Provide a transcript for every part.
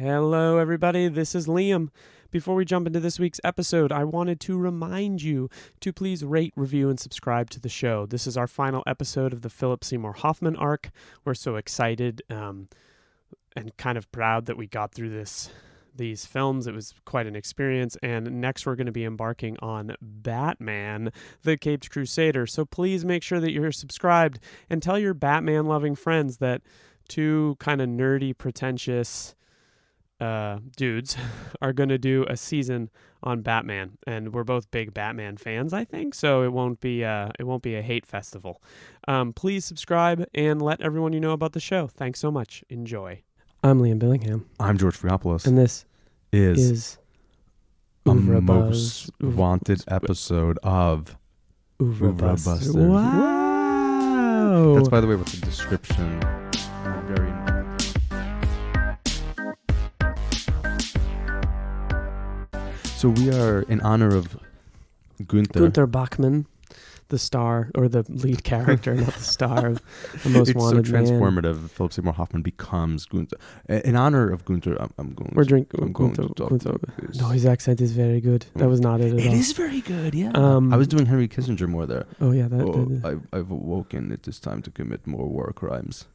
Hello, everybody. This is Liam. Before we jump into this week's episode, I wanted to remind you to please rate, review, and subscribe to the show. This is our final episode of the Philip Seymour Hoffman arc. We're so excited and kind of proud that we got through these films. It was quite an experience. And next, we're going to be embarking on Batman, the Caped Crusader. So please make sure that you're subscribed and tell your Batman-loving friends that two kind of nerdy, pretentious dudes are going to do a season on Batman, and we're both big Batman fans, I think, so it won't be a hate festival. Please subscribe and let everyone you know about the show. Thanks so much. Enjoy. I'm Liam Billingham. I'm George Friopoulos. And this is a Oeuvre most wanted episode of Oeuvre Busters. Busters. Wow! That's, by the way, what the description very. So we are in honor of Gunther Bachmann, the star, or the lead character, not the star of The Most Wanted Man. It's so transformative. Philip Seymour Hoffman becomes Gunther. In honor of Gunther, I'm going to talk. No, his accent is very good. That was not it at all. It is very good, yeah. I was doing Henry Kissinger more there. Oh, yeah. I've awoken. It is time to commit more war crimes.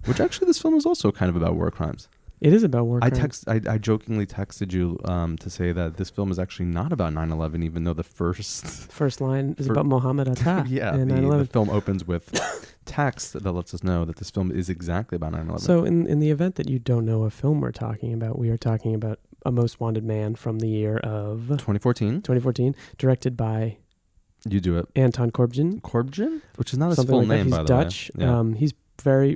Which actually, this film is also kind of about war crimes. It is about war crimes. I jokingly texted you to say that this film is actually not about 9/11, even though the first line is about Mohammed Atta. Yeah, the film opens with text that lets us know that this film is exactly about 9/11. So in the event that you don't know a film we're talking about, we are talking about A Most Wanted Man from the year of 2014, directed by you do it, Anton Corbijn, which is not his something full like name, that. by the Dutch. way. Yeah. He's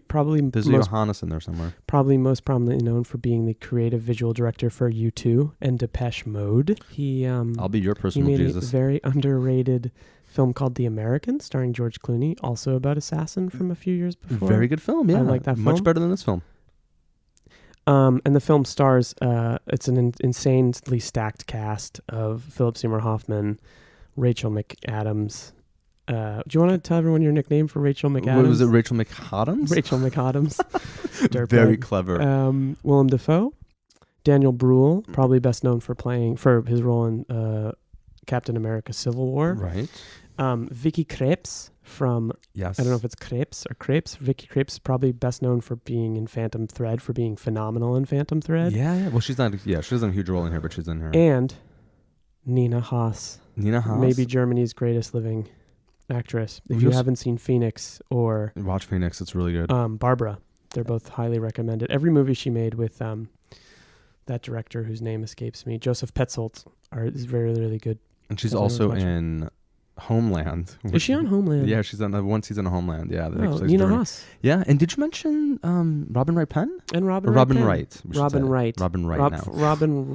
probably there's a Johannes in there somewhere. Probably most prominently known for being the creative visual director for U2 and Depeche Mode. I'll be your personal he made Jesus. a very underrated film called The American, starring George Clooney, also about assassin from a few years before. Very good film, yeah. I like that film. Much better than this film. And the film stars, it's an insanely stacked cast of Philip Seymour Hoffman, Rachel McAdams. Do you want to tell everyone your nickname for Rachel McAdams? What was it, Rachel McAdams? Rachel McAdams. Very clever. Willem Defoe. Daniel Bruhl, probably best known for his role in Captain America Civil War. Right. Vicky Krieps from, yes. I don't know if it's Krieps or Crepes. Vicky Krieps, probably best known for being in Phantom Thread, for being phenomenal in Phantom Thread. Yeah. Well, she doesn't have a huge role in here, but she's in here. And Nina Haas. Maybe Germany's greatest living actress. If you haven't seen Phoenix or watch Phoenix, it's really good. Barbara, they're both highly recommended. Every movie she made with that director whose name escapes me, Joseph Petzold, is very, really good. And she's also in Homeland. Is she on Homeland? Yeah, she's on one season of Homeland. Yeah, Nina Haas. Yeah, and did you mention Robin Wright Penn? And Robin Wright. Robin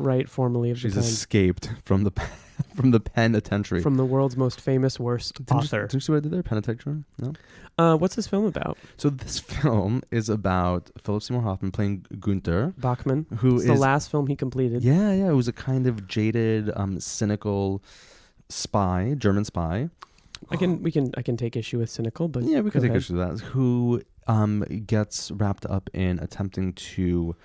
Wright, formerly of she's the Pen. Escaped from the penitentiary. From the world's most famous worst author. Did you see what I did there? Penitentiary? No? What's this film about? So this film is about Philip Seymour Hoffman playing Gunther Bachmann, who is the last film he completed. Yeah. It was a kind of jaded, cynical spy, German spy. I can take issue with cynical, but yeah, we can take issue with that. Who gets wrapped up in attempting to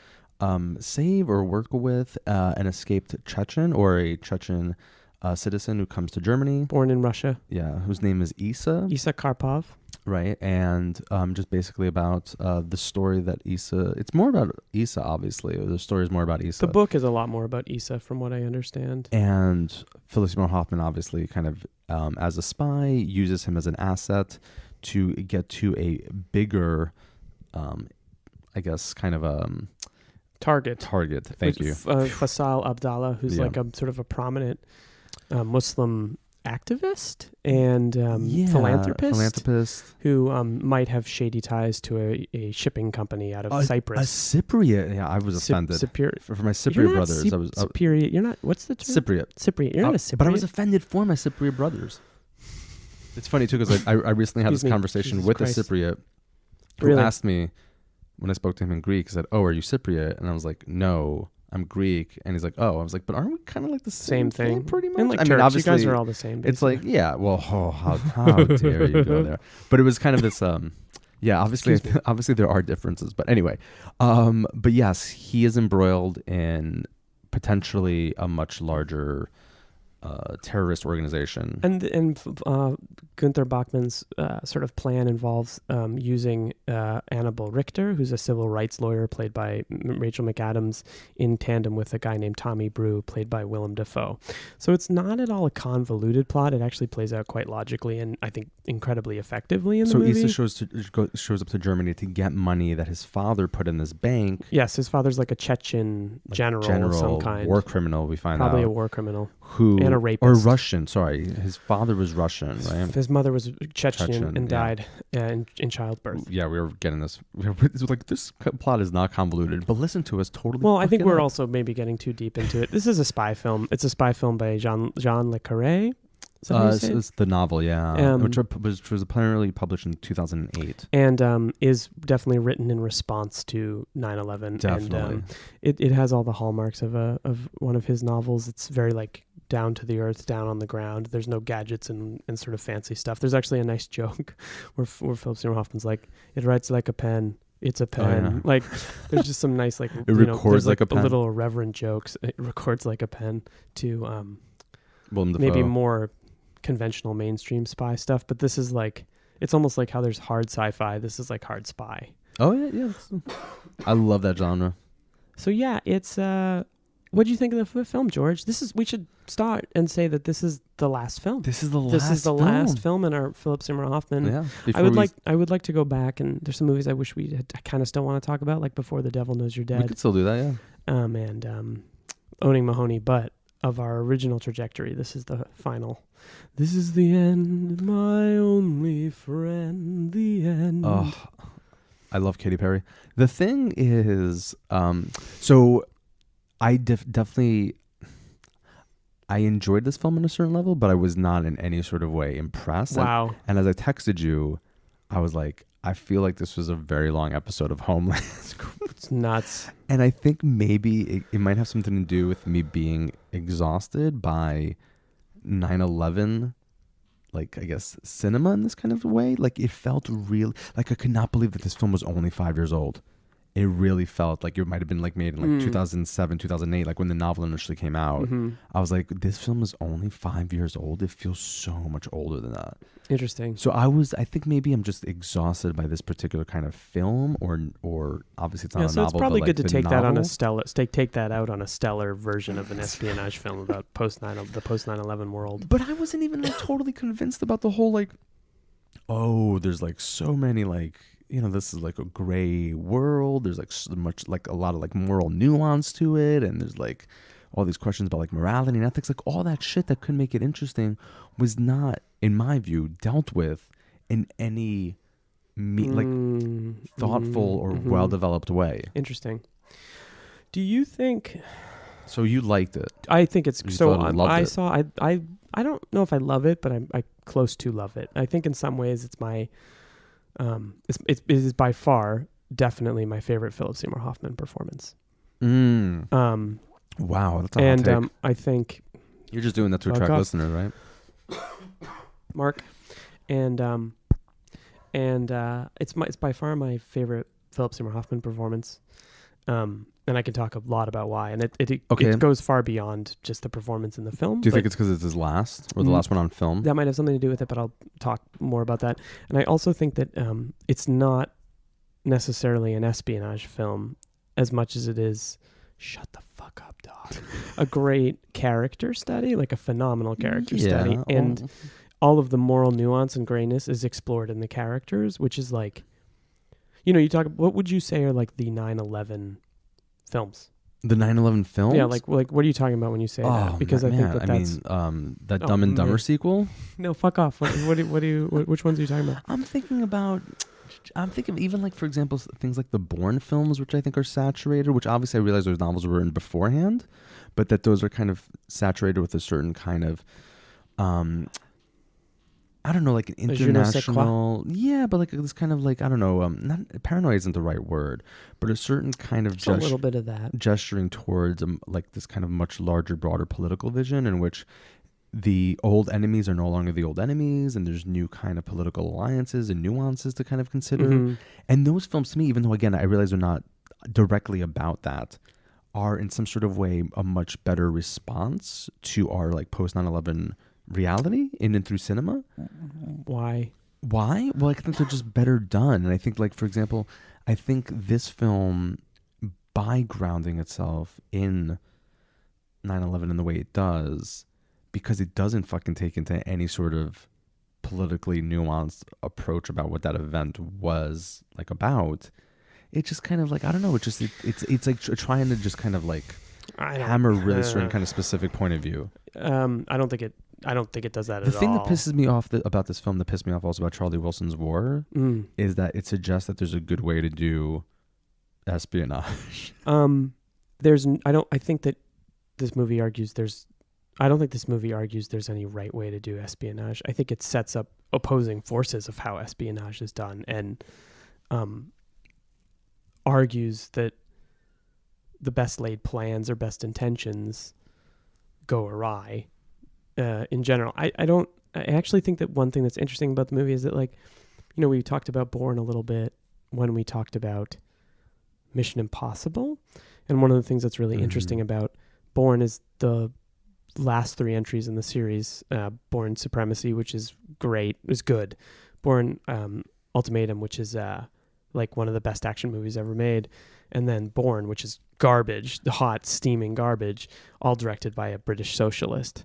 save or work with an escaped Chechen or a Chechen citizen who comes to Germany. Born in Russia. Yeah, whose name is Isa. Isa Karpov. Right, and just basically about the story that Isa... It's more about Isa, obviously. The story is more about Isa. The book is a lot more about Isa, from what I understand. And Philip Seymour Hoffman, obviously, kind of, as a spy, uses him as an asset to get to a bigger, I guess, kind of a... Target. Thank you. Faisal Abdallah, who's like a sort of a prominent Muslim activist and philanthropist who might have shady ties to a shipping company out of Cyprus. A Cypriot. Yeah, I was offended. For my Cypriot brothers. I was Cypriot. You're not. What's the term? Cypriot. You're not a Cypriot. But I was offended for my Cypriot brothers. It's funny too because I recently had this conversation with a Cypriot who asked me when I spoke to him in Greek. He said, "Oh, are you Cypriot?" And I was like, "No, I'm Greek." And he's like, "Oh." I was like, "But aren't we kind of like the same thing pretty much?" And like Turks, obviously, you guys are all the same. Basically. It's like, yeah. Well, how dare you go there? But it was kind of this. Yeah, obviously there are differences, but anyway, but yes, he is embroiled in potentially a much larger terrorist organization. And Gunther Bachmann's sort of plan involves using Annabelle Richter, who's a civil rights lawyer played by Rachel McAdams, in tandem with a guy named Tommy Brew, played by Willem Defoe. So it's not at all a convoluted plot. It actually plays out quite logically and I think incredibly effectively in the movie. So Issa shows up to Germany to get money that his father put in this bank. Yes, his father's like a Chechen general of some kind. War criminal, we find Probably out. a war criminal. And a rapist. Or Russian, sorry. His father was Russian, right? His mother was Chechen and died in childbirth. Yeah, we were getting this. It was like, this plot is not convoluted, but listen to us totally. Well, I think we're also maybe getting too deep into it. This is a spy film. It's a spy film by Jean Le Carré. It's the novel, which was apparently published in 2008. And is definitely written in response to 9/11. Definitely. And it has all the hallmarks of one of his novels. It's very like down to the earth, down on the ground. There's no gadgets and sort of fancy stuff. There's actually a nice joke where Philip Seymour Hoffman's like, it writes like a pen. It's a pen. Oh, yeah. Like, there's just some nice, like, it records like a pen. Little irreverent jokes. It records like a pen to Willem Defoe. Maybe more conventional mainstream spy stuff. But this is like, it's almost like how there's hard sci-fi. This is like hard spy. Oh, yeah. I love that genre. So, yeah, it's... what do you think of the film, George? We should start and say that this is the last film. This is the last film in our Philip Seymour Hoffman. Yeah. I would like to go back, and there's some movies I wish I kind of still want to talk about, like Before the Devil Knows You're Dead. We could still do that, yeah. And Owning Mahoney, but of our original trajectory, this is the final. This is the end, my only friend, the end. Oh, I love Katy Perry. The thing is, so I definitely enjoyed this film on a certain level, but I was not in any sort of way impressed. Wow. And as I texted you, I was like, I feel like this was a very long episode of Homeland. It's nuts. And I think maybe it might have something to do with me being exhausted by 9/11, like, I guess, cinema in this kind of way. Like, it felt real. Like, I could not believe that this film was only 5 years old. It really felt like it might have been like made in like 2007, 2008, like when the novel initially came out. Mm-hmm. I was like, this film is only 5 years old. It feels so much older than that. Interesting. So I think maybe I'm just exhausted by this particular kind of film, or obviously it's not a novel. So it's probably but good like to take that out on a stellar version of an espionage film about the post 9/11 world. But I wasn't even like totally convinced about the whole like, oh, there's like so many like, you know, this is like a gray world. There's like so much, like a lot of like moral nuance to it. And there's like all these questions about like morality and ethics, like all that shit that could make it interesting was not, in my view, dealt with in any thoughtful or well-developed way. Interesting. Do you think... So you liked it? I think it's... I don't know if I love it, but I close to love it. I think in some ways it's my... it is by far definitely my favorite Philip Seymour Hoffman performance. Wow, that's a hot take. I think you're just doing that to attract listeners, right? Mark, and it's by far my favorite Philip Seymour Hoffman performance. And I can talk a lot about why, and it goes far beyond just the performance in the film. Do you think it's because it's his last, or the last one on film? That might have something to do with it, but I'll talk more about that. And I also think that it's not necessarily an espionage film as much as it is, shut the fuck up, dog, a great character study, like a phenomenal character study. And all of the moral nuance and grayness is explored in the characters, which is like, you know, what would you say are like the 9/11 films? The 9/11 films? Yeah, like what are you talking about when you say that? Because I think that's... that Dumb and Dumber sequel? No, fuck off. Which ones are you talking about? I'm thinking of even like, for example, things like the Bourne films, which I think are saturated, which obviously I realize those novels were written beforehand, but that those are kind of saturated with a certain kind of, I don't know, like an international, but like this kind of like, I don't know, not paranoia isn't the right word, but a certain kind of a little bit of that gesturing towards like this kind of much larger, broader political vision in which the old enemies are no longer the old enemies, and there's new kind of political alliances and nuances to kind of consider. Mm-hmm. And those films, to me, even though, again, I realize they're not directly about that, are in some sort of way a much better response to our like post 9/11 reality in and through cinema. Why? Well, I think they're just better done. And I think, like, for example, I think this film, by grounding itself in 9/11 in the way it does, because it doesn't fucking take into any sort of politically nuanced approach about what that event was like about, it just kind of like, I don't know, it's like trying to just kind of like hammer really certain kind of specific point of view. I don't think it does that at all. The thing that pisses me off about this film, that pissed me off also about Charlie Wilson's War, is that it suggests that there's a good way to do espionage. I think this movie argues there's any right way to do espionage. I think it sets up opposing forces of how espionage is done, and argues that the best laid plans or best intentions go awry. In general, I actually think that one thing that's interesting about the movie is that, like, you know, we talked about Bourne a little bit when we talked about Mission Impossible, and one of the things that's really interesting about Bourne is the last 3 entries in the series. Bourne Supremacy, which is great, is good. Bourne Ultimatum, which is like one of the best action movies ever made, and then Bourne, which is garbage, the hot steaming garbage, all directed by a British socialist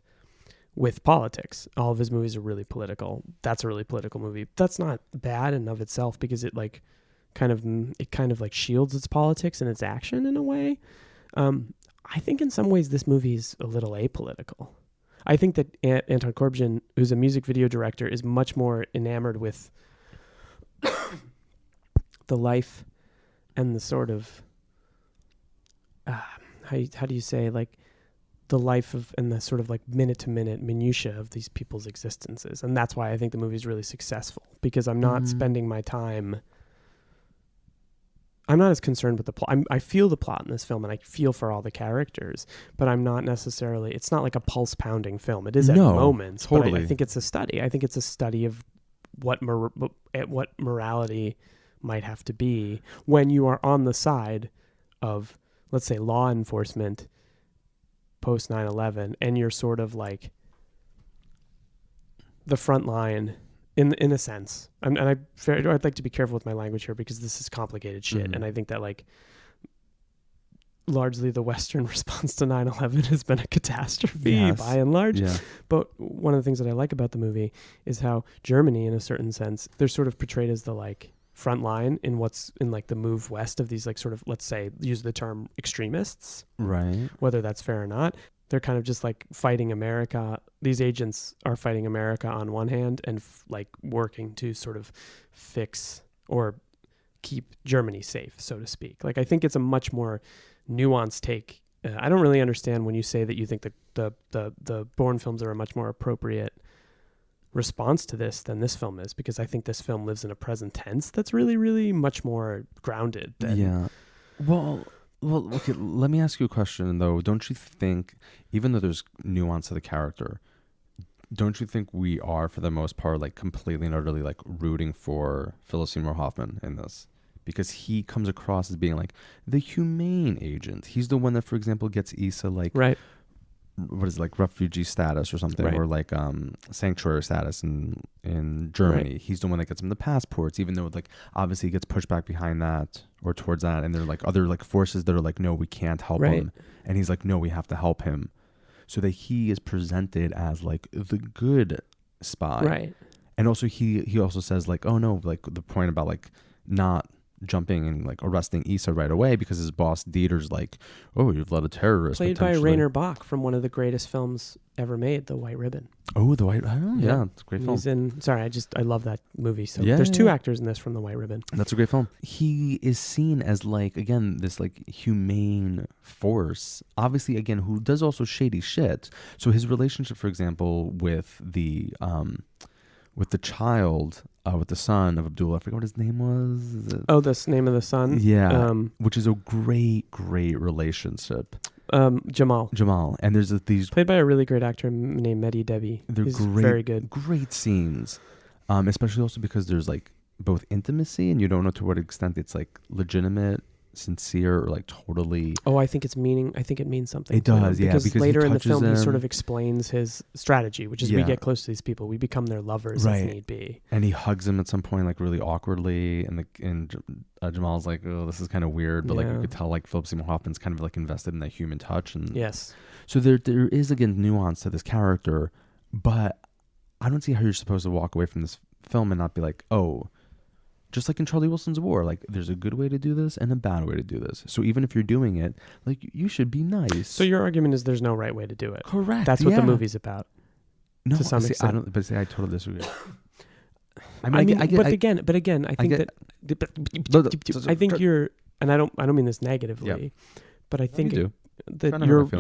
with politics. All of his movies are really political. That's a really political movie. That's not bad in of itself, because it like kind of like shields its politics and its action in a way. I think in some ways this movie is a little apolitical. I think that Anton Corbijn, who's a music video director, is much more enamored with the life and the sort of how do you say, like, the life of and the sort of like minute to minute minutia of these people's existences. And that's why I think the movie is really successful, because I'm not spending my time. I'm not as concerned with the plot. I feel the plot in this film, and I feel for all the characters, but I'm not necessarily, it's not like a pulse pounding film. It is at moments, totally. But I think it's a study. I think it's a study of what morality might have to be when you are on the side of, let's say, law enforcement post 9/11, and you're sort of like the front line in a sense. I'd like to be careful with my language here, because this is complicated shit. And I think that, like, largely the Western response to 9/11 has been a catastrophe by and large. Yeah. But one of the things that I like about the movie is how Germany, in a certain sense, they're sort of portrayed as the like front line in what's in like the move west of these, like, sort of, let's say, use the term extremists, right? Whether that's fair or not. They're kind of just like fighting America. These agents are fighting America on one hand, and like working to sort of fix or keep Germany safe, so to speak. Like, I think it's a much more nuanced take. I don't really understand when you say that you think that the Bourne films are a much more appropriate response to this than this film is, because I think this film lives in a present tense that's really, really much more grounded than. Well, okay, let me ask you a question, though. Don't you think, even though there's nuance to the character, don't you think we are, for the most part, like, completely and utterly, like, rooting for Philip Seymour Hoffman in this? Because he comes across as being, like, the humane agent. He's the one that, for example, gets Issa, like, right. What is it, like, refugee status or something, right. Or like sanctuary status in Germany. Right. He's the one that gets him the passports, even though, like, obviously he gets pushed back behind that or towards that, and there are like other like forces that are like, no, we can't help him, and he's like, no, we have to help him, so that he is presented as like the good spy, right? And also he also says, like, oh no, like the point about like not jumping and like arresting Issa right away, because his boss Dieter's like, oh, you've let a terrorist, played by Rainer Bach from one of the greatest films ever made, The White Ribbon. Oh, The White, yeah, it's a great film. He's in, I love that movie. So there's 2 actors in this from The White Ribbon. That's a great film. He is seen as, like, again, this like humane force, obviously, again, who does also shady shit. So his relationship, for example, with the child, with the son of Abdullah, I forget what his name was. Oh, the name of the son? Yeah, which is a great relationship. Jamal. And there's these played by a really great actor named Mehdi Debi. They're He's great, very good. Great scenes, especially also because there's like both intimacy and you don't know to what extent it's like legitimate, sincere, or like totally. Oh, I think it means something. It does, yeah. Because later in the film, he sort of explains his strategy, which is we get close to these people, we become their lovers if need be. And he hugs him at some point, like really awkwardly, and Jamal's like, "Oh, this is kind of weird," but like you could tell, like Philip Seymour Hoffman's kind of like invested in that human touch, and yes. So there is again nuance to this character, but I don't see how you're supposed to walk away from this film and not be like, oh. Just like in Charlie Wilson's War, like there's a good way to do this and a bad way to do this. So even if you're doing it, like you should be nice. So your argument is there's no right way to do it. Correct. That's what the movie's about. No, to some extent. I totally disagree. I think you're, and I don't mean this negatively, but I think you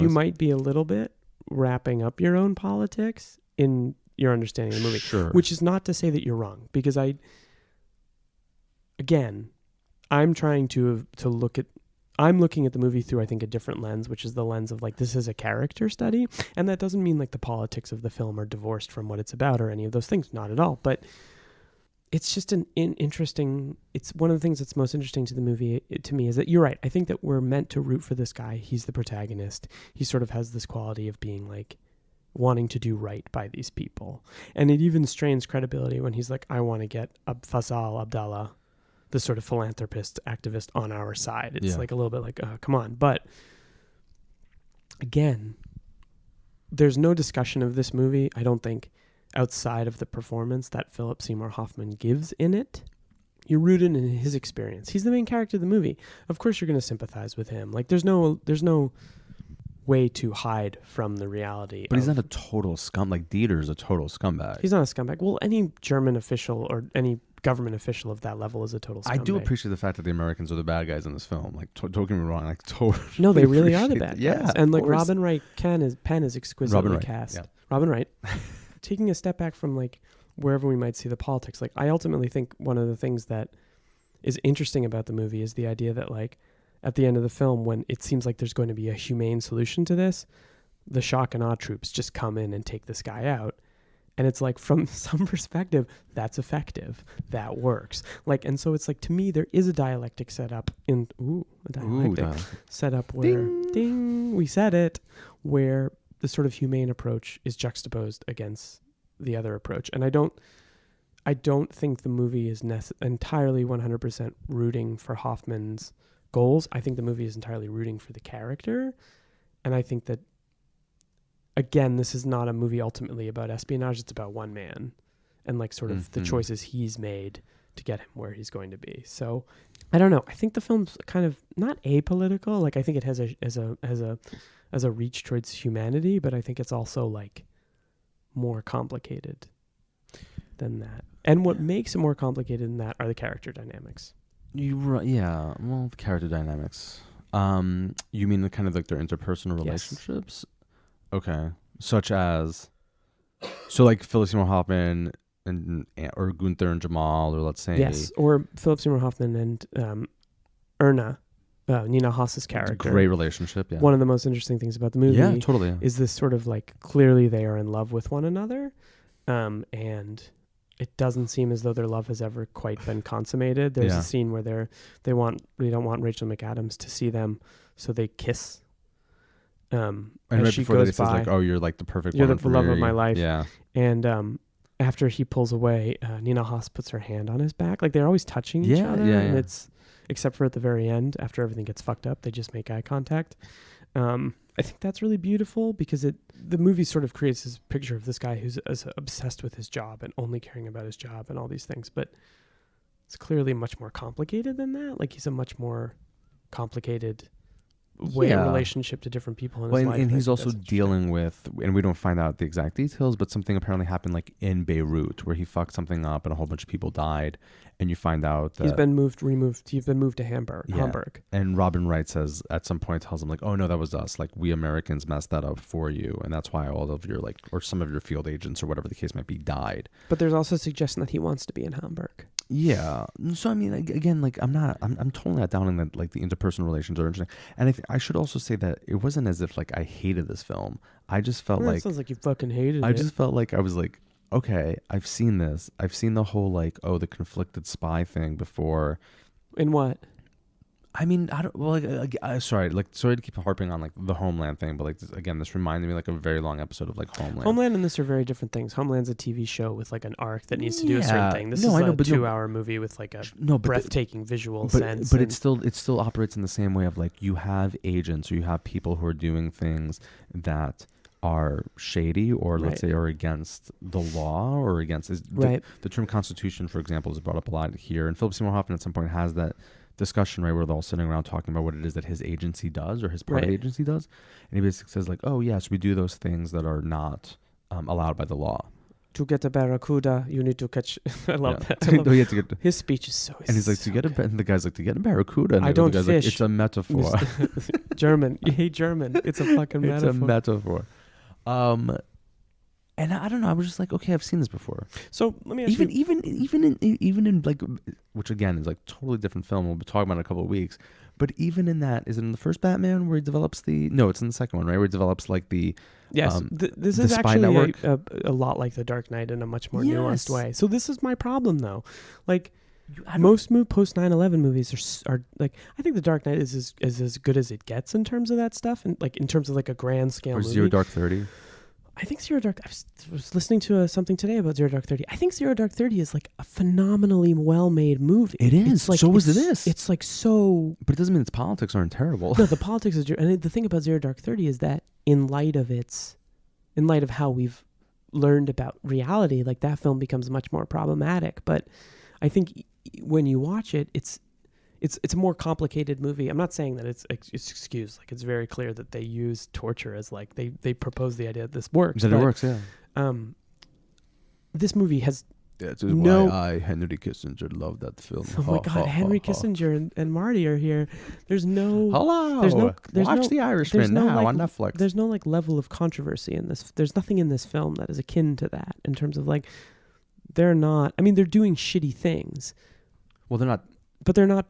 might be a little bit wrapping up your own politics in your understanding of the movie. Sure. Which is not to say that you're wrong, because I'm trying to look at, I'm looking at the movie through, I think, a different lens, which is the lens of like, this is a character study. And that doesn't mean like the politics of the film are divorced from what it's about or any of those things. Not at all. But it's just interesting. It's one of the things that's most interesting to the movie to me is that you're right. I think that we're meant to root for this guy. He's the protagonist. He sort of has this quality of being like wanting to do right by these people. And it even strains credibility when he's like, I want to get Faisal Abdallah, the sort of philanthropist activist, on our side. It's like a little bit like, come on. But again, there's no discussion of this movie, I don't think, outside of the performance that Philip Seymour Hoffman gives in it. You're rooted in his experience. He's the main character of the movie. Of course you're going to sympathize with him. Like there's no way to hide from the reality. But he's not a total scum. Like Dieter's a total scumbag. He's not a scumbag. Well, any German official or any government official of that level is a total scumbag. I do appreciate the fact that the Americans are the bad guys in this film. Like, don't get me wrong. Like, totally. No, they really are the bad guys. Yeah, and like Robin Wright pen is exquisitely cast. Yeah. Robin Wright. Taking a step back from like wherever we might see the politics, like I ultimately think one of the things that is interesting about the movie is the idea that like at the end of the film, when it seems like there's going to be a humane solution to this, the shock and awe troops just come in and take this guy out. And it's like, from some perspective, that's effective. That works. Like, and so it's like, to me, there is a dialectic set up set up where, ding, we said it, where the sort of humane approach is juxtaposed against the other approach. And I don't think the movie is entirely 100% rooting for Hoffman's goals. I think the movie is entirely rooting for the character. And I think that, again, this is not a movie ultimately about espionage. It's about one man and like sort of the choices he's made to get him where he's going to be. So I don't know. I think the film's kind of not apolitical. Like I think it has a reach towards humanity, but I think it's also like more complicated than that. And what makes it more complicated than that are the character dynamics. Yeah. Well, the character dynamics. You mean the kind of like their interpersonal relationships? Yes. Okay, such as, so like Philip Seymour Hoffman or Gunther and Jamal, or let's say or Philip Seymour Hoffman and Erna, Nina Haas's character. Great relationship. Yeah, one of the most interesting things about the movie, totally, is this sort of like clearly they are in love with one another, and it doesn't seem as though their love has ever quite been consummated. There's a scene where they don't want Rachel McAdams to see them, so they kiss. And right before that, he says like, "Oh, you're like the perfect you're one the love of my life." Yeah. And after he pulls away, Nina Haas puts her hand on his back. Like they're always touching each other. Yeah. And it's, except for at the very end, after everything gets fucked up, they just make eye contact. I think that's really beautiful because the movie sort of creates this picture of this guy who's obsessed with his job and only caring about his job and all these things. But it's clearly much more complicated than that. Like he's a much more complicated relationship to different people in his life. And he's also dealing with, and we don't find out the exact details, but something apparently happened like in Beirut where he fucked something up and a whole bunch of people died, and you find out that he's been moved to Hamburg. And Robin Wright says at some point, tells him like, "Oh no, that was us. Like we Americans messed that up for you, and that's why all of your like, or some of your field agents or whatever the case might be, died." But there's also a suggestion that he wants to be in Hamburg. Yeah. So I mean, again, like I'm totally not down in that. Like the interpersonal relations are interesting, and I should also say that it wasn't as if like I hated this film. I just felt like it sounds like you fucking hated it. I just felt like I was like, okay, I've seen this. I've seen the whole like, the conflicted spy thing before. In what? I mean, I don't. Well, sorry to keep harping on like the Homeland thing, but like this reminded me like of a very long episode of like Homeland. Homeland and this are very different things. Homeland's a TV show with like an arc that needs to do a certain thing. This is a 2-hour movie with like a breathtaking visual sense. But it still operates in the same way of like you have agents or you have people who are doing things that are shady or let's say are against the law or against the term constitution, for example, is brought up a lot here. And Philip Seymour Hoffman at some point has that discussion, right, where they're all sitting around talking about what it is that his agency does or his part of the agency does. And he basically says like, oh yes, we do those things that are not allowed by the law. To get a barracuda, you need to catch. I love that. His speech is so. And he's like, and the guy's like, to get a barracuda. And I don't fish. Like, it's a metaphor. German, you hate German. It's a fucking metaphor. It's a metaphor. And I don't know. I was just like, okay, I've seen this before. So let me ask you, even in like, which again is like totally different film. We'll be talking about in a couple of weeks. But even in that, is it in the first Batman where he develops no, it's in the second one, right? Where he develops like the this is actually a lot like The Dark Knight in a much more nuanced way. So this is my problem though, like. Most post 9/11 movies are like, I think The Dark Knight is as good as it gets in terms of that stuff, and like in terms of like a grand scale movie. Zero Dark 30. I think Zero Dark. I was listening to something today about Zero Dark 30. I think Zero Dark 30 is like a phenomenally well made movie. It is. It's like, so was this. It's like so. But it doesn't mean its politics aren't terrible. No, the politics is. And the thing about Zero Dark 30 is that in light of how we've learned about reality, like that film becomes much more problematic. But I think when you watch it, it's a more complicated movie. I'm not saying that it's excused. Like it's very clear that they use torture as like they propose the idea that this works. That it works, yeah. This movie has That is why Henry Kissinger loved that film. Oh my God, Henry Kissinger and Marty are here. There's no... Hello! Watch The Irishman now on Netflix. There's no like level of controversy in this. There's nothing in this film that is akin to that in terms of like, they're not... I mean, they're doing shitty things. Well, they're not... But they're not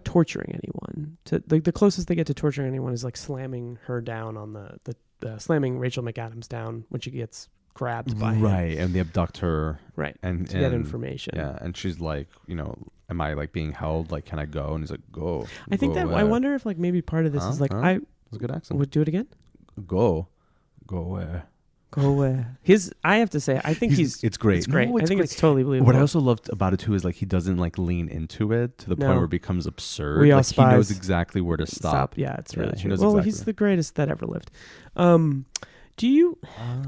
torturing anyone. The closest they get to torturing anyone is like slamming her down on the slamming Rachel McAdams down when she gets grabbed by him. And they abduct her. Right. And to get information. Yeah. And she's like, am I like being held? Like, can I go? And he's like, go. I think that, I wonder if like maybe part of this is like, That's a good accent. Would do it again? Go where? Go where? I have to say, I think it's great. It's great. No, I think it's totally believable. What I also loved about it too is like he doesn't like lean into it to the point where it becomes absurd. We all like spies. He knows exactly where to stop. Yeah, it's really true. Well, he's the greatest that ever lived. Do you?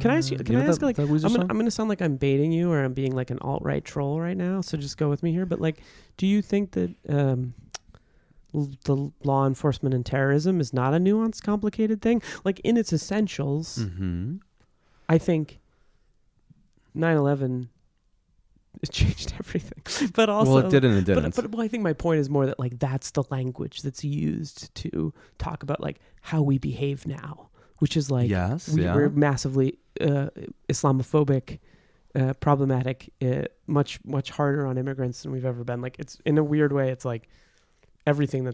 Can I ask you? Can I ask like? I'm gonna sound like I'm baiting you or I'm being like an alt-right troll right now. So just go with me here. But like, do you think that the law enforcement and terrorism is not a nuanced, complicated thing? Like in its essentials, I think 9/11 it changed everything. But also, well, it did and it didn't. But I think my point is more that like that's the language that's used to talk about like how we behave now. Which is like, we're massively Islamophobic, problematic, much, much harder on immigrants than we've ever been. Like, it's in a weird way, it's like everything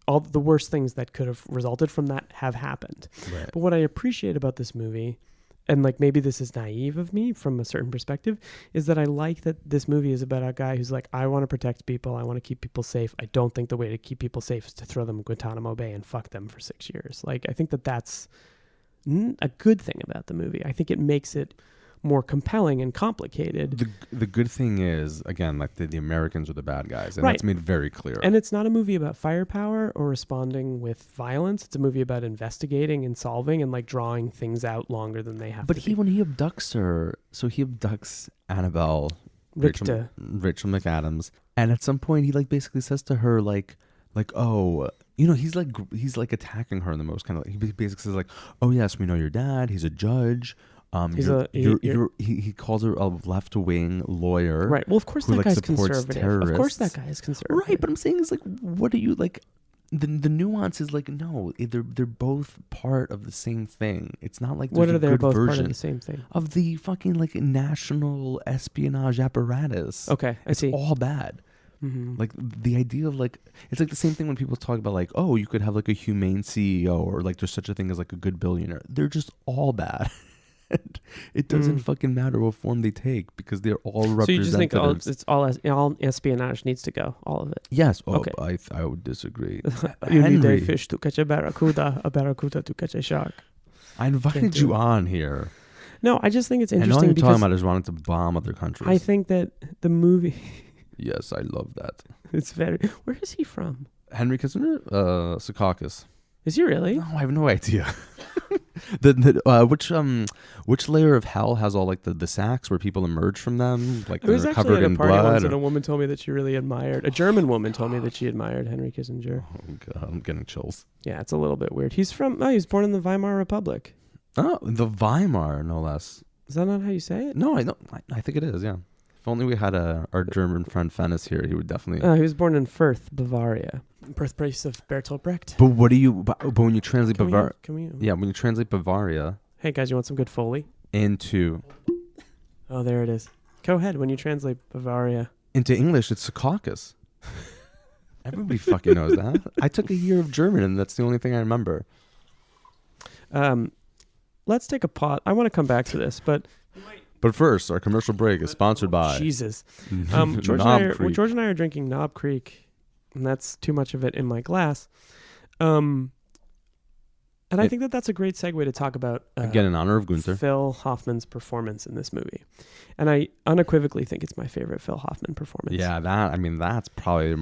all the worst things that could have resulted from that have happened. Right. But what I appreciate about this movie, and like maybe this is naive of me from a certain perspective, is that I like that this movie is about a guy who's like, I want to protect people. I want to keep people safe. I don't think the way to keep people safe is to throw them in Guantanamo Bay and fuck them for 6 years. Like, I think that's a good thing about the movie. I think it makes it more compelling and complicated. The good thing is, again, like the Americans are the bad guys, and that's made very clear. And it's not a movie about firepower or responding with violence. It's a movie about investigating and solving and like drawing things out longer than they have. But when he abducts her, so he abducts Annabelle, Rachel McAdams, and at some point he like basically says to her like oh. He's like attacking her in the most kind of like, he basically says like, oh yes, we know your dad. He's a judge. He calls her a left-wing lawyer. Right. Well, of course that guy's conservative. Terrorists. Of course that guy is conservative. Right. But I'm saying is like, what are you like? the nuance is like, no, they're both part of the same thing. It's not like what there's are a they good both version part of the same thing of the fucking like national espionage apparatus. Okay, I see. It's all bad. Mm-hmm. Like the idea of like, it's like the same thing when people talk about like, oh, you could have like a humane CEO, or like there's such a thing as like a good billionaire. They're just all bad. It doesn't fucking matter what form they take, because they're all representatives. So you just think all espionage needs to go, all of it? Yes. Oh, okay. I would disagree. You need a fish to catch a barracuda to catch a shark. I invited you on here. No, I just think it's interesting. And all you're talking about is wanting to bomb other countries. I think that the movie... Yes, I love that. It's very... Where is he from? Henry Kissinger? Secaucus. Is he really? No, I have no idea. Which layer of hell has all like the sacks where people emerge from them, like they're covered in blood? Once, and a woman told me that she really admired. A German woman told me that she admired Henry Kissinger. Oh God, I'm getting chills. Yeah, it's a little bit weird. He was born in the Weimar Republic. Oh, the Weimar, no less. Is that not how you say it? No, I think it is. Yeah. If only we had our German friend Fennis here, he would definitely. He was born in Fürth, Bavaria, birthplace of Bertolt Brecht. But what do you? But when you translate Bavaria, yeah, when you translate Bavaria. Hey guys, you want some good Foley? Into. Oh, there it is. Go ahead. When you translate Bavaria into English, it's Secaucus. Everybody fucking knows that. I took a year of German, and that's the only thing I remember. Let's take a pause. I want to come back to this, but first, our commercial break is sponsored by Jesus. George and I are drinking Knob Creek, and that's too much of it in my glass. And I think that's a great segue to talk about again in honor of Gunther, Phil Hoffman's performance in this movie, and I unequivocally think it's my favorite Phil Hoffman performance. Yeah, that's probably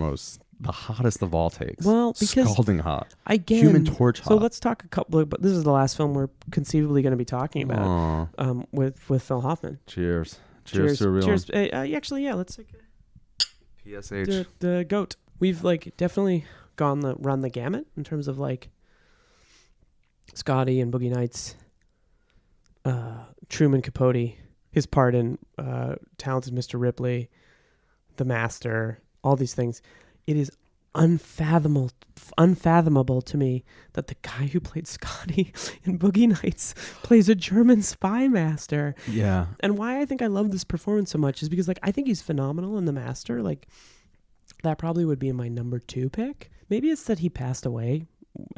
the hottest of all takes. Well, because scalding hot, again, Human Torch hot. So let's talk but this is the last film we're conceivably going to be talking about with Phil Hoffman. Cheers to a real. Cheers. Actually, yeah, let's take PSH. The goat. We've like definitely run the gamut in terms of like Scotty and Boogie Nights, Truman Capote, his part in Talented Mr. Ripley, The Master, all these things. It is unfathomable to me that the guy who played Scotty in Boogie Nights plays a German spy master. Yeah. And why I think I love this performance so much is because like I think he's phenomenal in The Master. Like that probably would be my number 2 pick. Maybe it's that he passed away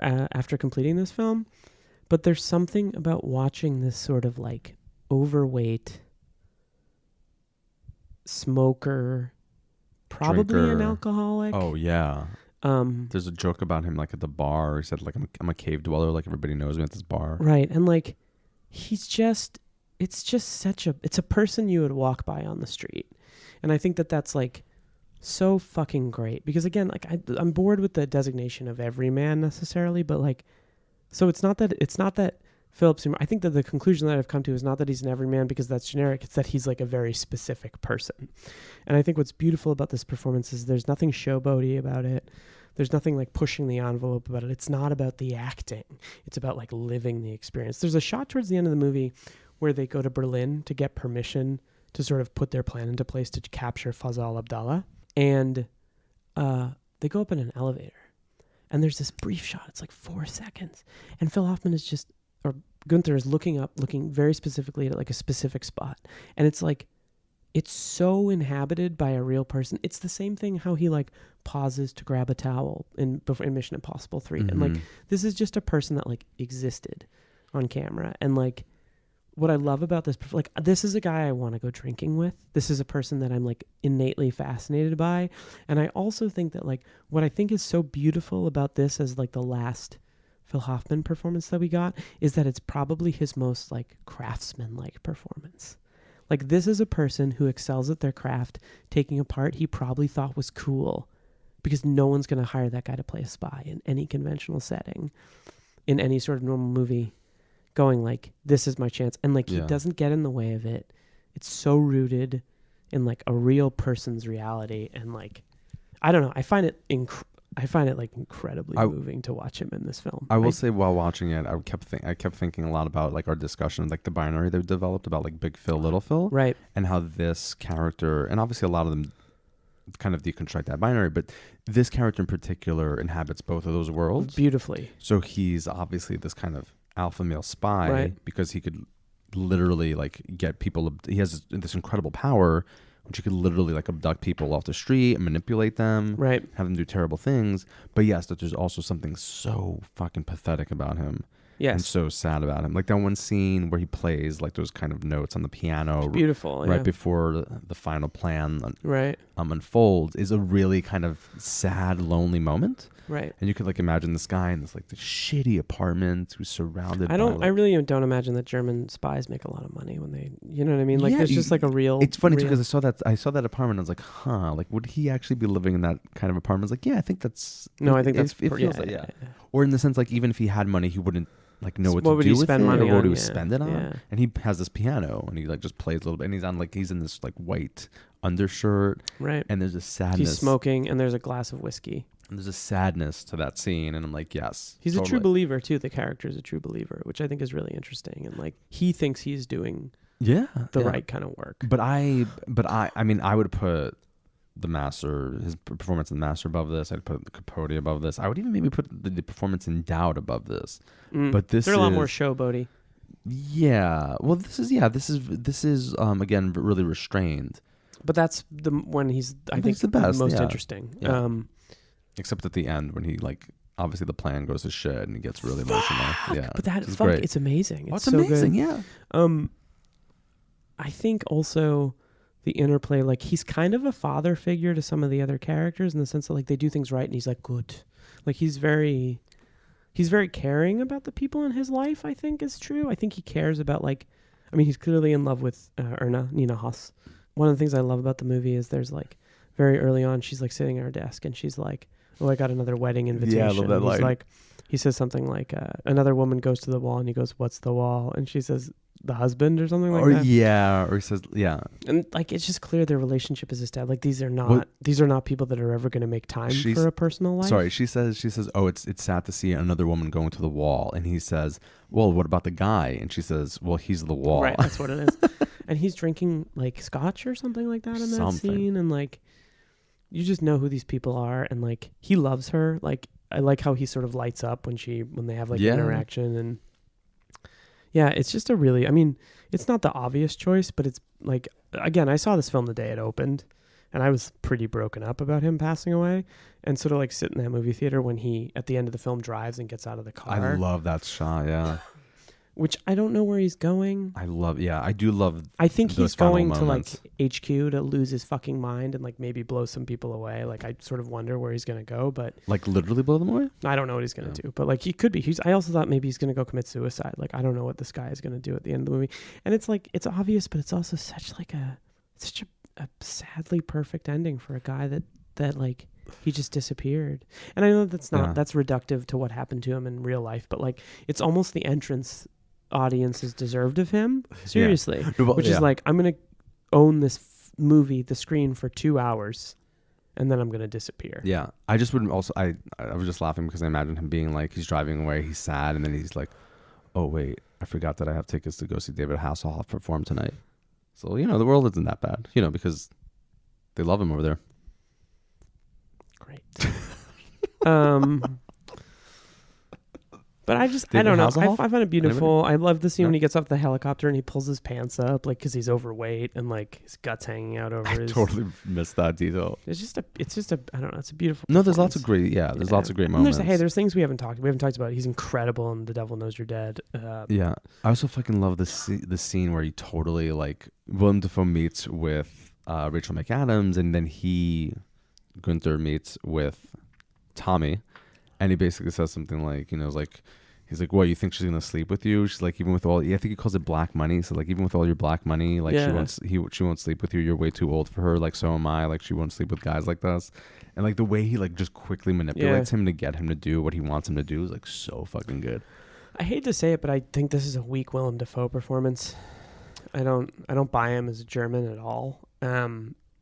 after completing this film, but there's something about watching this sort of like overweight smoker, probably drinker. An alcoholic. Oh yeah. There's a joke about him like at the bar. He said like I'm a cave dweller, like everybody knows me at this bar. Right, and like it's just it's a person you would walk by on the street, and I think that's like so fucking great because again, like I'm bored with the designation of everyman necessarily, but like, so it's not that Philip Seymour. I think that the conclusion that I've come to is not that he's an everyman because that's generic. It's that he's like a very specific person, and I think what's beautiful about this performance is there's nothing showboaty about it. There's nothing like pushing the envelope about it. It's not about the acting. It's about like living the experience. There's a shot towards the end of the movie where they go to Berlin to get permission to sort of put their plan into place to capture Fazal Abdallah. And they go up in an elevator, and there's this brief shot. It's like 4 seconds, and Phil Hoffman Gunther is looking very specifically at like a specific spot, and it's like it's so inhabited by a real person. It's the same thing how he like pauses to grab a towel in Mission Impossible 3, and like this is just a person that like existed on camera, and like. What I love about this, like, this is a guy I want to go drinking with. This is a person that I'm, like, innately fascinated by. And I also think that, like, what I think is so beautiful about this as, like, the last Phil Hoffman performance that we got is that it's probably his most, like, craftsman-like performance. Like, this is a person who excels at their craft, taking a part he probably thought was cool because no one's going to hire that guy to play a spy in any conventional setting, in any sort of normal movie. Going like, this is my chance. And like, he doesn't get in the way of it. It's so rooted in like a real person's reality. And like, I don't know. I find it like incredibly moving to watch him in this film. I will say while watching it, I kept thinking a lot about like our discussion, like the binary they've developed about like Big Phil, Little Phil. Right. And how this character, and obviously a lot of them kind of deconstruct that binary. But this character in particular inhabits both of those worlds beautifully. So he's obviously this kind of alpha male spy because he could literally like get people. He has this incredible power, which he could literally like abduct people off the street and manipulate them, have them do terrible things. But yes, that there's also something so fucking pathetic about him. Yes. And so sad about him. Like that one scene where he plays like those kind of notes on the piano. It's beautiful. Right before the final plan unfolds is a really kind of sad, lonely moment. Right. And you could like imagine this guy in this like the shitty apartment who's surrounded by I really don't imagine that German spies make a lot of money when they, you know what I mean? Like there's just like a real. It's funny because I saw that apartment. I was like, huh, like would he actually be living in that kind of apartment? I was like, yeah, I think that's. No, I think that's. It feels like, yeah. Or in the sense like even if he had money, he wouldn't like know what to do with it or what he would spend it on. Yeah. And he has this piano and he like just plays a little bit and he's in this like white undershirt. Right. And there's a sadness. He's smoking and there's a glass of whiskey. And there's a sadness to that scene and I'm like, yes. He's totally a true believer too. The character is a true believer, which I think is really interesting. And like he thinks he's doing the right kind of work. But I mean I would put the Master, his performance in the Master above this. I'd put the Capote above this. I would even maybe put the performance in Doubt above this. But this they're a lot more showboaty. Yeah. Well, this is again really restrained. But that's when he's I think the best, most interesting. Yeah. Except at the end when he like obviously the plan goes to shit and he gets really emotional. Yeah. But it's amazing. It's so amazing. Good. Yeah. I think also the interplay, like he's kind of a father figure to some of the other characters in the sense that like they do things right and he's like good. Like he's very caring about the people in his life, I think is true. I think he cares about like, I mean, he's clearly in love with Nina Haas. One of the things I love about the movie is there's like very early on, she's like sitting at her desk and she's like, oh, I got another wedding invitation. Yeah, I love that line. He's like, he says something like, another woman goes to the wall and he goes, what's the wall? And she says, the husband or something like that. Yeah, or he says, yeah. And like it's just clear their relationship is established. Like these are not people that are ever going to make time for a personal life. Sorry, she says, oh, it's sad to see another woman going to the wall, and he says, well, what about the guy? And she says, well, he's the wall. Right, that's what it is. And he's drinking like scotch or something like that in that scene, and like you just know who these people are, and like he loves her. Like I like how he sort of lights up when they have like an interaction and. Yeah, it's just a really, I mean, it's not the obvious choice, but it's like, again, I saw this film the day it opened, and I was pretty broken up about him passing away. And sort of like sit in that movie theater when he, at the end of the film, drives and gets out of the car. I love that shot, yeah. Which I don't know where he's going. I do love I think he's going to like HQ to lose his fucking mind and like maybe blow some people away. Like I sort of wonder where he's going to go, but like literally blow them away? I don't know what he's going to do, but like he could be. I also thought maybe he's going to go commit suicide. Like I don't know what this guy is going to do at the end of the movie. And it's like it's obvious, but it's also such a sadly perfect ending for a guy that like he just disappeared. And I know that's reductive to what happened to him in real life, but like it's almost the entrance audience is deserved of him, seriously. Which is like, I'm gonna own this movie, the screen, for 2 hours and then I'm gonna disappear. Yeah, I just wouldn't also I was just laughing because I imagine him being like, he's driving away, he's sad, and then he's like, oh wait, I forgot that I have tickets to go see David Hasselhoff perform tonight. So the world isn't that bad, because they love him over there. Great. But I don't know. I find it beautiful. I love the scene when he gets off the helicopter and he pulls his pants up, like, because he's overweight and like his guts hanging out over his. I totally missed that detail. It's just a. I don't know. It's a beautiful. No, there's lots of great. Yeah, there's lots of great moments. There's things we haven't talked about. He's incredible in The Devil Knows You're Dead. Yeah, I also fucking love the scene where he totally like Willem Defoe meets with Rachel McAdams, and then Gunther meets with Tommy. And he basically says something like, he's like, what, you think she's going to sleep with you? She's like, even with all, I think he calls it black money. So like, even with all your black money, like she won't sleep with you. You're way too old for her. Like, so am I. Like, she won't sleep with guys like this. And like the way he like just quickly manipulates him to get him to do what he wants him to do is like so fucking good. I hate to say it, but I think this is a weak Willem Defoe performance. I don't buy him as a German at all.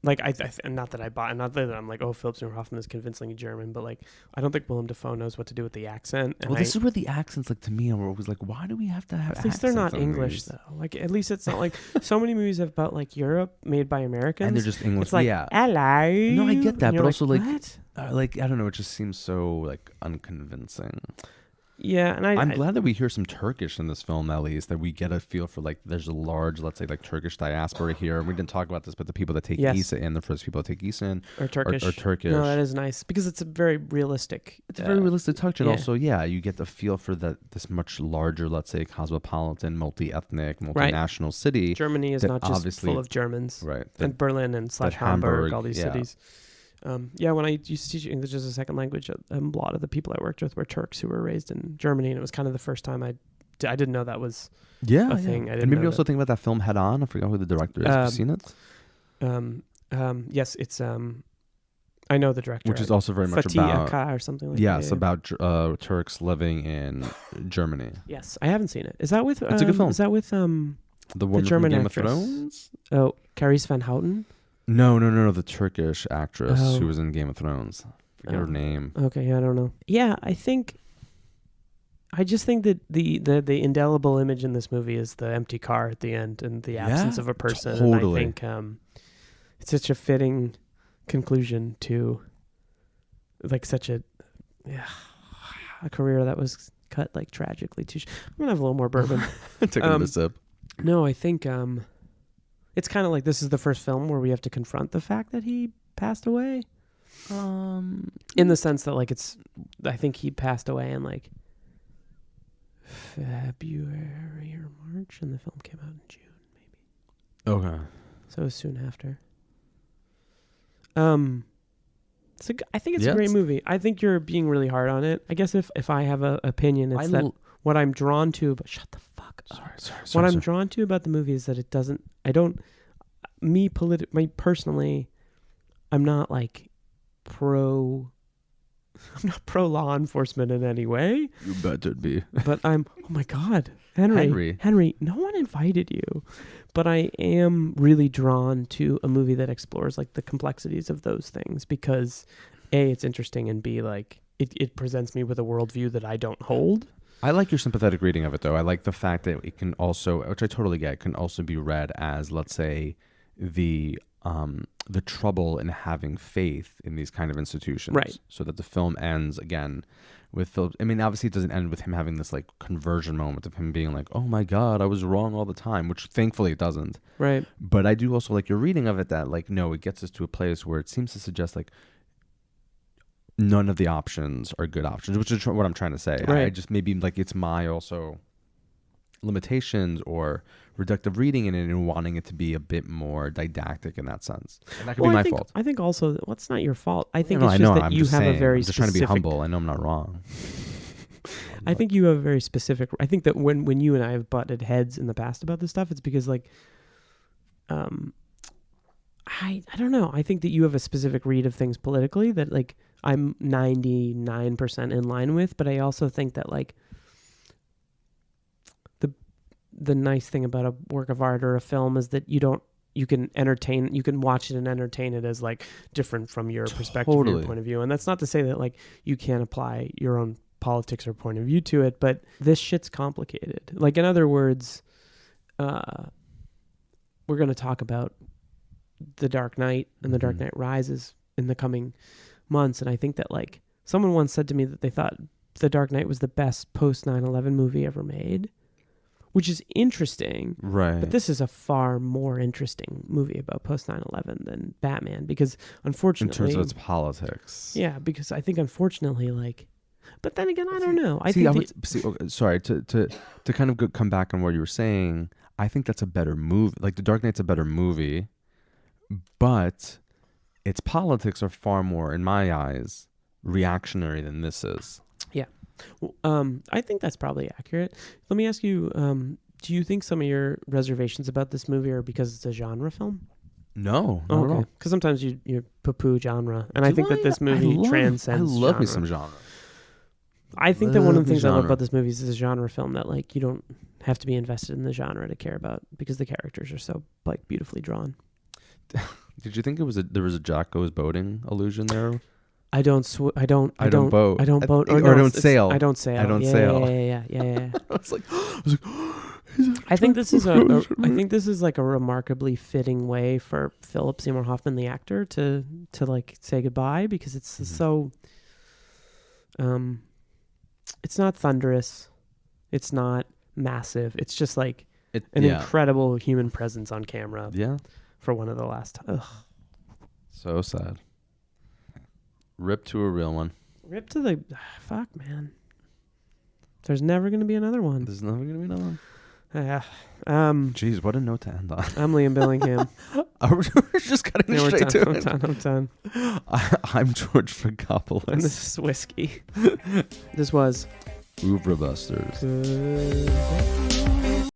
like not that I'm like, oh, Philip Seymour Hoffman is convincingly German, but like I don't think Willem Defoe knows what to do with the accent. And this is where the accents, like, to me, were always like, why do we have to have? At least they're not English though. Like at least it's not like so many movies about like Europe made by Americans, and they're just English. It's like, hello. No, I get that, but also like like I don't know, it just seems so like unconvincing. Yeah, and I'm glad that we hear some Turkish in this film, at least, that we get a feel for, like, there's a large, let's say, like, Turkish diaspora here. And we didn't talk about this, but the people that take Isa in, the first people that take Isa in are Turkish. Are Turkish. No, that is nice because it's a very realistic. It's a very realistic touch. And also, you get the feel for this much larger, let's say, cosmopolitan, multi-ethnic, multinational city. Germany is not just full of Germans. Right. And Berlin and / Hamburg, all these cities. When I used to teach English as a second language, a lot of the people I worked with were Turks who were raised in Germany, and it was kind of the first time I didn't know that was a thing. I didn't. And maybe also think about that film Head On. I forgot who the director is. Have you seen it? Yes, it's I know the director, which is also very much Fatih Aka or something like that. Yes, about Turks living in Germany. Yes, I haven't seen it. Is that with? It's a good film. Is that with the woman the German from Game actress? of Thrones? Oh, Carice Van Houten. No, the Turkish actress who was in Game of Thrones. Forget her name. Okay, I don't know. Yeah, I just think that the indelible image in this movie is the empty car at the end and the absence of a person. Totally. And I think it's such a fitting conclusion to like such a career that was cut like tragically too. I'm gonna have a little more bourbon. Take a sip. No, I think it's kind of like this is the first film where we have to confront the fact that he passed away. In the sense that like I think he passed away in like February or March, and the film came out in June, maybe. Okay. So it was soon after. I think it's a great movie. I think you're being really hard on it. I guess if I have an opinion, it's that what I'm drawn to. But shut the fuck up. Sorry. I'm drawn to about the movie is that it doesn't. Personally, I'm not like pro law enforcement in any way. You better be. But oh my God, Henry, no one invited you. But I am really drawn to a movie that explores like the complexities of those things because A, it's interesting, and B, like it presents me with a worldview that I don't hold. I like your sympathetic reading of it, though. I like the fact that it can also, which I totally get, can also be read as, let's say, the trouble in having faith in these kind of institutions. Right. So that the film ends, again, with Philip. I mean, obviously it doesn't end with him having this, like, conversion moment of him being like, oh, my God, I was wrong all the time, which thankfully it doesn't. Right. But I do also like your reading of it that, like, no, it gets us to a place where it seems to suggest, like, none of the options are good options, which is what I'm trying to say. Right. I just maybe like it's my also limitations or reductive reading in it and wanting it to be a bit more didactic in that sense. And that could be my fault. I think also, it's not your fault. I think it's just that you have a very specific... I'm just trying to be humble. I know I'm not wrong. I think you have a very specific... I think that when you and I have butted heads in the past about this stuff, it's because like... I don't know. I think that you have a specific read of things politically that like I'm 99% in line with, but I also think that like the nice thing about a work of art or a film is that you can watch it and entertain it as like different from your perspective or your point of view. And that's not to say that like you can't apply your own politics or point of view to it, but this shit's complicated. Like in other words, we're going to talk about The Dark Knight and The Dark Knight Rises in the coming months. And I think that like someone once said to me that they thought The Dark Knight was the best post 9/11 movie ever made, which is interesting. Right. But this is a far more interesting movie about post 9/11 than Batman because unfortunately... In terms of its politics. Yeah, because I think unfortunately like... But then again, I don't know. Sorry, to kind of come back on what you were saying, I think that's a better movie. Like The Dark Knight's a better movie, but its politics are far more, in my eyes, reactionary than this is. Yeah. Well, I think that's probably accurate. Let me ask you, do you think some of your reservations about this movie are because it's a genre film? No, not at all. Because sometimes you poo-poo genre, and I think that this movie transcends genre. I love me some genre. I think that one of the things I love about this movie is it's a genre film that like you don't have to be invested in the genre to care about because the characters are so like beautifully drawn. Did you think there was a Jack Goes Boating allusion there? I don't boat. I don't boat. I don't sail. I don't sail. I don't sail. Yeah. I was like, I think this is like a remarkably fitting way for Philip Seymour Hoffman, the actor, to like say goodbye, because it's so. It's not thunderous. It's not massive. It's just like an incredible human presence on camera. Yeah. For one of the last. Ugh. So sad. Rip to a real one. Rip to the... Fuck, man. There's never going to be another one. There's never going to be another one. Jeez, what a note to end on. I'm Liam Billingham. We're just cutting straight to it. I'm done. I'm George Vagopoulos. And this is Whiskey. This was... Oeuvre Busters. Good.